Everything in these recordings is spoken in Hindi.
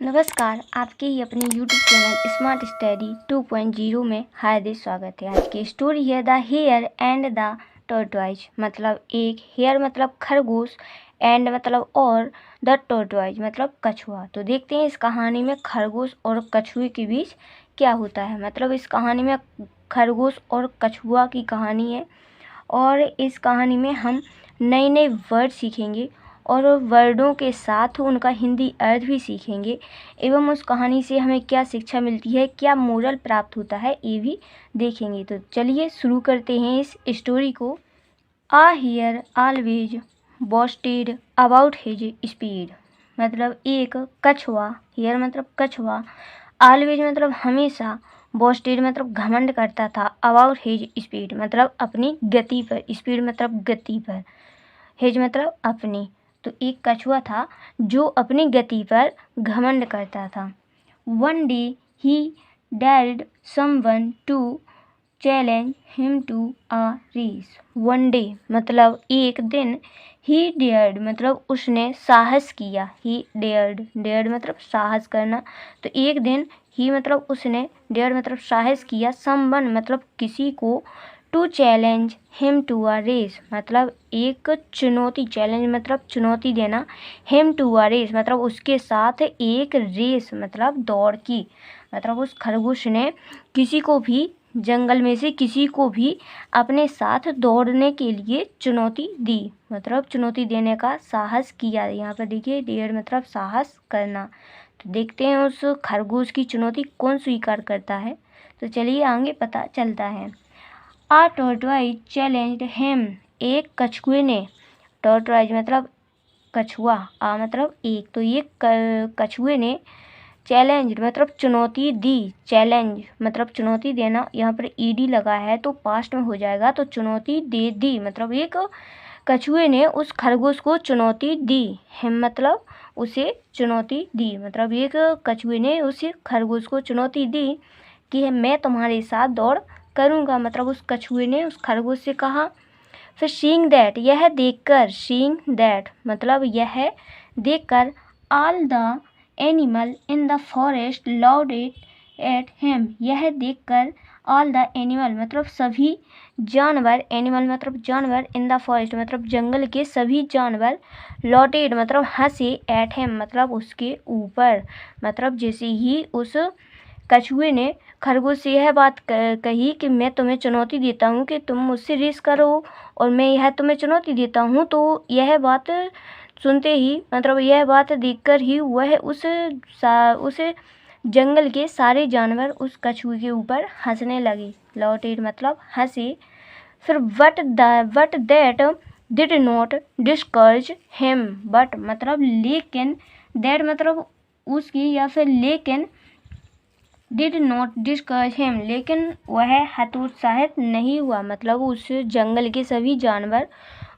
नमस्कार, आपके ही अपने YouTube चैनल स्मार्ट स्टडी 2.0 में हार्दिक स्वागत है। आज की स्टोरी है the hare and the tortoise. मतलब एक हेयर मतलब खरगोश, एंड मतलब और, द टॉर्टोइज मतलब कछुआ। तो देखते हैं इस कहानी में खरगोश और कछुए के बीच क्या होता है। मतलब इस कहानी में खरगोश और कछुआ की कहानी है और इस कहानी में हम नए नए वर्ड सीखेंगे और वर्डों के साथ उनका हिंदी अर्थ भी सीखेंगे एवं उस कहानी से हमें क्या शिक्षा मिलती है, क्या मोरल प्राप्त होता है, ये भी देखेंगे। तो चलिए शुरू करते हैं इस स्टोरी को। A hare always boasted about his speed. मतलब एक कछुआ, हियर मतलब कछुआ, ऑलवेज मतलब हमेशा, बोस्टेड मतलब घमंड करता था, अबाउट हिज स्पीड मतलब अपनी गति पर, स्पीड मतलब गति पर, हिज मतलब अपनी। तो एक कछुआ था जो अपनी गति पर घमंड करता था। One day he dared someone to challenge him to a race. One day मतलब एक दिन, ही डेयर्ड मतलब उसने साहस किया, ही डेयर्ड, डेयर्ड मतलब साहस करना। तो एक दिन ही मतलब उसने, डेयर्ड मतलब साहस किया, समवन मतलब किसी को, to challenge him to a race मतलब एक चुनौती, चैलेंज मतलब चुनौती देना, हिम टू अ रेस मतलब उसके साथ एक रेस मतलब दौड़ की। मतलब उस खरगोश ने किसी को भी, जंगल में से किसी को भी अपने साथ दौड़ने के लिए चुनौती दी, मतलब चुनौती देने का साहस किया। यहाँ पर देखिए डेयर मतलब साहस करना। तो देखते हैं उस खरगोश की चुनौती कौन स्वीकार करता है। तो चलिए आगे पता चलता है। आ टॉर्टोइज चैलेंज्ड हिम, एक कछुए ने, टॉर्टोइज मतलब कछुआ, आ मतलब एक, तो ये कछुए ने चैलेंज मतलब चुनौती दी, चैलेंज मतलब चुनौती देना, यहाँ पर ईडी लगा है तो पास्ट में हो जाएगा, तो चुनौती दे दी मतलब एक कछुए ने उस खरगोश को चुनौती दी, हिम मतलब उसे चुनौती दी, मतलब एक कछुए ने उस खरगोश को चुनौती दी कि मैं तुम्हारे साथ दौड़ करूँगा। मतलब उस कछुए ने उस खरगोश से कहा। फिर सीइंग दैट, यह देखकर, सीइंग दैट मतलब यह देखकर, all the animal in the forest laughed at him, यह देखकर ऑल द एनिमल मतलब सभी जानवर, एनिमल मतलब जानवर, इन द फॉरेस्ट मतलब जंगल के सभी जानवर, लाउडेड मतलब हंसे, एट हिम मतलब उसके ऊपर। मतलब जैसे ही उस कछुए ने खरगोश से यह बात कही कि मैं तुम्हें चुनौती देता हूँ कि तुम मुझसे रेस करो और मैं यह तुम्हें चुनौती देता हूँ, तो यह बात सुनते ही मतलब यह बात देखकर ही वह उस जंगल के सारे जानवर उस कछुए के ऊपर हंसने लगे। लॉटेड मतलब हंसे। फिर what that did not discourage him, but मतलब लेकिन, दैट मतलब उसकी या फिर लेकिन, डिड नॉट डिस्करेज हिम लेकिन वह हतोत्साहित नहीं हुआ। मतलब उस जंगल के सभी जानवर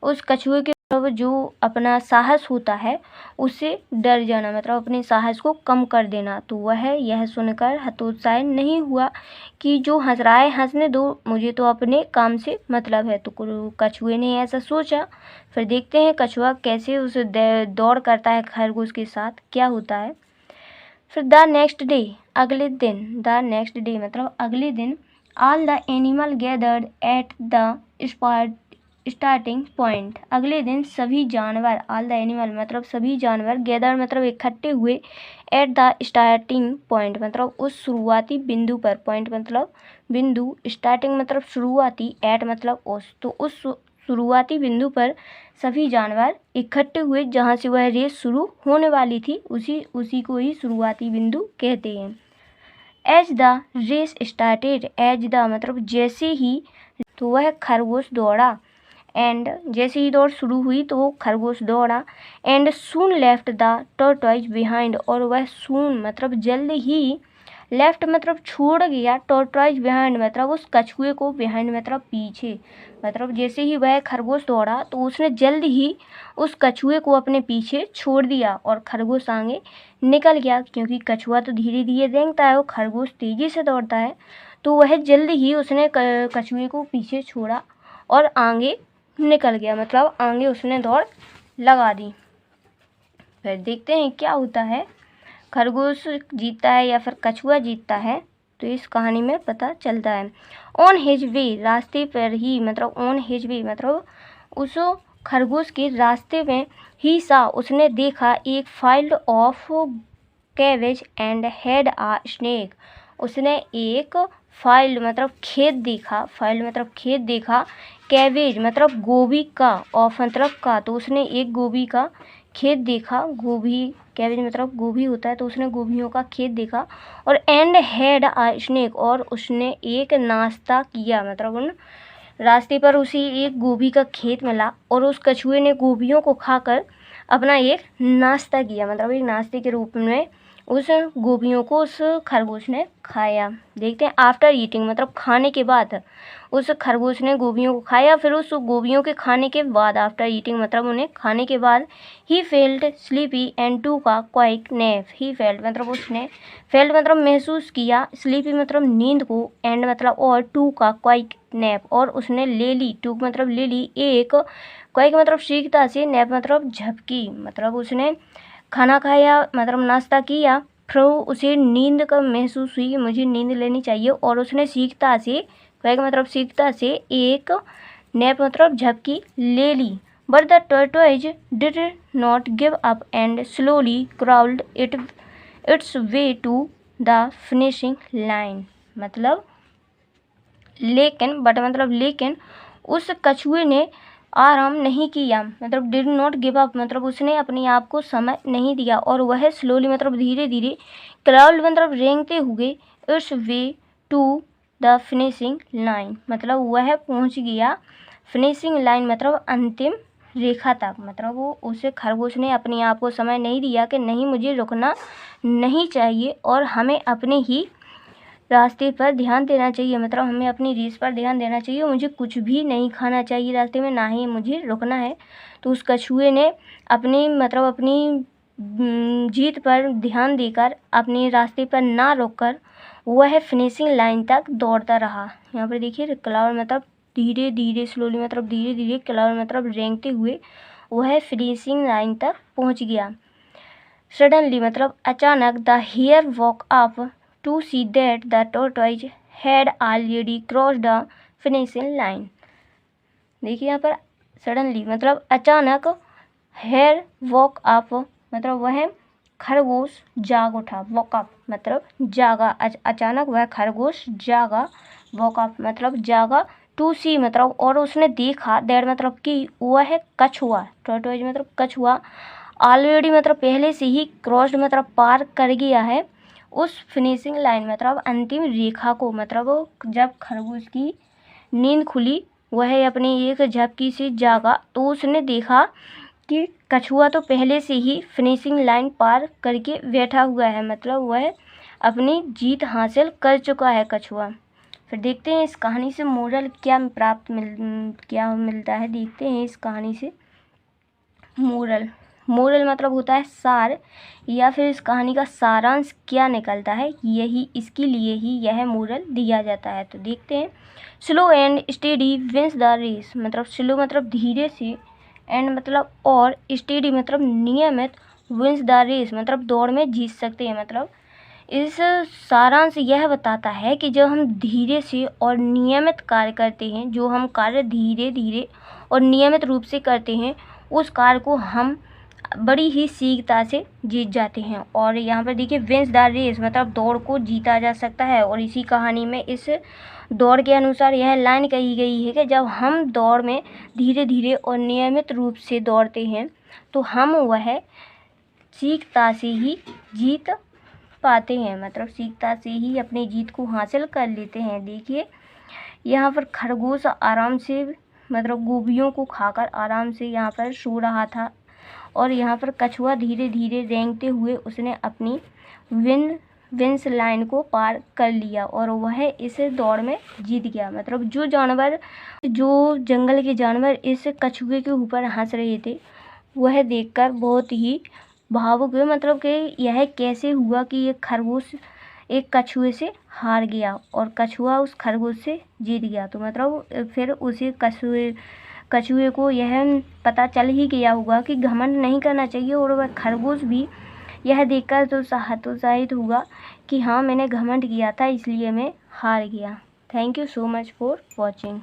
उस कछुए के जो अपना साहस होता है उससे डर जाना, मतलब अपने साहस को कम कर देना, तो वह यह सुनकर हतोत्साहित नहीं हुआ कि जो हंस रहा है हंसने दो, मुझे तो अपने काम से मतलब है। तो कछुए ने ऐसा सोचा। फिर देखते हैं कछुआ कैसे उस दौड़ करता है खरगोश के साथ, क्या होता है। फिर द नेक्स्ट डे, अगले दिन, द नेक्स्ट डे मतलब अगले दिन, all the animal gathered at the starting point, अगले दिन सभी जानवर, ऑल द एनिमल मतलब सभी जानवर, गैदर मतलब इकट्ठे हुए, एट द स्टार्टिंग पॉइंट मतलब उस शुरुआती बिंदु पर, पॉइंट मतलब बिंदु, स्टार्टिंग मतलब शुरुआती, एट मतलब उस, तो उस शुरुआती बिंदु पर सभी जानवर इकट्ठे हुए जहाँ से वह रेस शुरू होने वाली थी, उसी को ही शुरुआती बिंदु कहते हैं। As the race started, as the मतलब जैसे ही, तो वह खरगोश दौड़ा, एंड जैसे ही दौड़ शुरू हुई तो वो खरगोश दौड़ा, and soon left the tortoise behind, और वह सून मतलब जल्द ही, लेफ्ट मतलब छोड़ गया, टॉर्टोइज बिहाइंड मतलब उस कछुए को, बिहाइंड मतलब पीछे, मतलब जैसे ही वह खरगोश दौड़ा तो उसने जल्द ही उस कछुए को अपने पीछे छोड़ दिया और खरगोश आगे निकल गया, क्योंकि कछुआ तो धीरे धीरे रेंगता है और खरगोश तेजी से दौड़ता है, तो वह जल्द ही उसने कछुए को पीछे छोड़ा और आगे निकल गया, मतलब आगे उसने दौड़ लगा दी। फिर देखते हैं क्या होता है। खरगोश जीतता है या फिर कछुआ जीतता है, तो इस कहानी में पता चलता है। ऑन हिज वे, रास्ते पर ही, मतलब ऑन हिज वे मतलब उस खरगोश के रास्ते में ही सा, उसने देखा एक field of cabbage and had a snack. उसने एक फील्ड मतलब खेत देखा, फील्ड मतलब खेत देखा, कैबेज मतलब गोभी का, ऑफ मतलब का, तो उसने एक गोभी का खेत देखा। गोभी, कैबेज मतलब गोभी होता है, तो उसने गोभियों का खेत देखा। और एंड हैड आ स्नेक, और उसने एक नाश्ता किया, मतलब उन रास्ते पर उसे एक गोभी का खेत मिला और उस कछुए ने गोभियों को खाकर अपना एक नाश्ता किया, मतलब एक नाश्ते के रूप में उस गोभियों को उस खरगोश ने खाया। देखते हैं आफ्टर ईटिंग मतलब खाने के बाद उस खरगोश ने गोभियों को खाया। फिर उस गोभियों के खाने के बाद, आफ्टर ईटिंग मतलब उन्हें खाने के बाद, he felt sleepy and took a quick nap. He felt मतलब उसने, फेल्ट मतलब महसूस किया, स्लीपी मतलब नींद को, एंड मतलब और, टू का क्वाइक नैप और उसने ले ली, टू मतलब ले ली एक, क्वाइक मतलब शीघ्रता से, नैप मतलब झपकी, मतलब उसने खाना खाया मतलब नाश्ता किया, फिर उसे नींद का महसूस हुई कि मुझे नींद लेनी चाहिए, और उसने शीघ्रता से, क्वाइक मतलब शीघ्रता से, एक नैप मतलब झपकी ले ली। But the tortoise did not give up and slowly crawled its way to the finishing line. मतलब लेकिन, बट मतलब लेकिन, उस कछुए ने आराम नहीं किया, मतलब डिड नॉट गिव अप मतलब उसने अपने आप को समय नहीं दिया, और वह स्लोली मतलब धीरे धीरे, क्राउल्ड मतलब रेंगते हुए, its way to the finishing line मतलब वह पहुंच गया फिनिशिंग लाइन मतलब अंतिम रेखा तक। मतलब वो, उसे खरगोश ने अपने आप को समय नहीं दिया कि नहीं मुझे रुकना नहीं चाहिए और हमें अपने ही रास्ते पर ध्यान देना चाहिए, मतलब हमें अपनी रेस पर ध्यान देना चाहिए, मुझे कुछ भी नहीं खाना चाहिए रास्ते में, ना ही मुझे रुकना है। तो उस कछुए ने अपनी मतलब अपनी जीत पर ध्यान देकर अपने रास्ते पर ना रुककर वह फिनिशिंग लाइन तक दौड़ता रहा। यहाँ पर देखिए क्लाउड मतलब धीरे धीरे, स्लोली मतलब धीरे धीरे, क्लाउड मतलब रेंगते हुए वह फिनिशिंग लाइन तक पहुँच गया। सडनली मतलब अचानक, the hare woke up to see that the tortoise had already crossed the finishing line। देखिए यहाँ पर सडनली मतलब अचानक, हेयर वॉक अप मतलब वह खरगोश जाग उठा, वॉक अप मतलब जागा, अचानक वह खरगोश जागा, वॉक अप मतलब जागा, टू सी मतलब और उसने देखा, दैट मतलब कि वह कछुआ, टॉर्टोइज मतलब कछुआ, ऑलरेडी मतलब पहले से ही, क्रॉस्ड मतलब पार कर गया है उस फिनिशिंग लाइन मतलब अंतिम रेखा को। मतलब जब खरगोश की नींद खुली, वह अपनी एक झपकी से जागा, तो उसने देखा कि कछुआ तो पहले से ही फिनिशिंग लाइन पार करके बैठा हुआ है, मतलब वह अपनी जीत हासिल कर चुका है कछुआ। फिर देखते हैं इस कहानी से मोरल क्या क्या मिलता है। देखते हैं इस कहानी से मोरल मतलब होता है सार, या फिर इस कहानी का सारांश क्या निकलता है, यही इसके लिए ही यह मोरल दिया जाता है। तो देखते हैं, slow and steady wins the race मतलब स्लो मतलब धीरे से, एंड मतलब और, स्टेडी मतलब नियमित, विंस द रेस मतलब दौड़ में जीत सकते हैं। मतलब इस सारांश यह बताता है कि जब हम धीरे से और नियमित कार्य करते हैं, जो हम कार्य धीरे धीरे और नियमित रूप से करते हैं, उस कार्य को हम बड़ी ही शीघ्रता से जीत जाते हैं। और यहाँ पर देखिए विंस द रेस मतलब दौड़ को जीता जा सकता है। और इसी कहानी में इस दौड़ के अनुसार यह लाइन कही गई है कि जब हम दौड़ में धीरे धीरे और नियमित रूप से दौड़ते हैं, तो हम वह शीघ्रता से ही जीत पाते हैं, मतलब शीघ्रता से ही अपनी जीत को हासिल कर लेते हैं। देखिए यहाँ पर खरगोश आराम से मतलब गोभियों को खाकर आराम से यहाँ पर सो रहा था, और यहाँ पर कछुआ धीरे धीरे रेंगते हुए उसने अपनी विंस लाइन को पार कर लिया और वह इस दौड़ में जीत गया। मतलब जो जंगल के जानवर इस कछुए के ऊपर हंस रहे थे, वह देखकर बहुत ही भावुक हुए, मतलब कि यह कैसे हुआ कि ये खरगोश एक कछुए से हार गया और कछुआ उस खरगोश से जीत गया। तो मतलब फिर उसे कछुए को यह पता चल ही गया होगा कि घमंड नहीं करना चाहिए, और वह खरगोश भी यह देखकर तो हतोत्साहित हुआ कि हाँ मैंने घमंड किया था इसलिए मैं हार गया। Thank you so much for watching.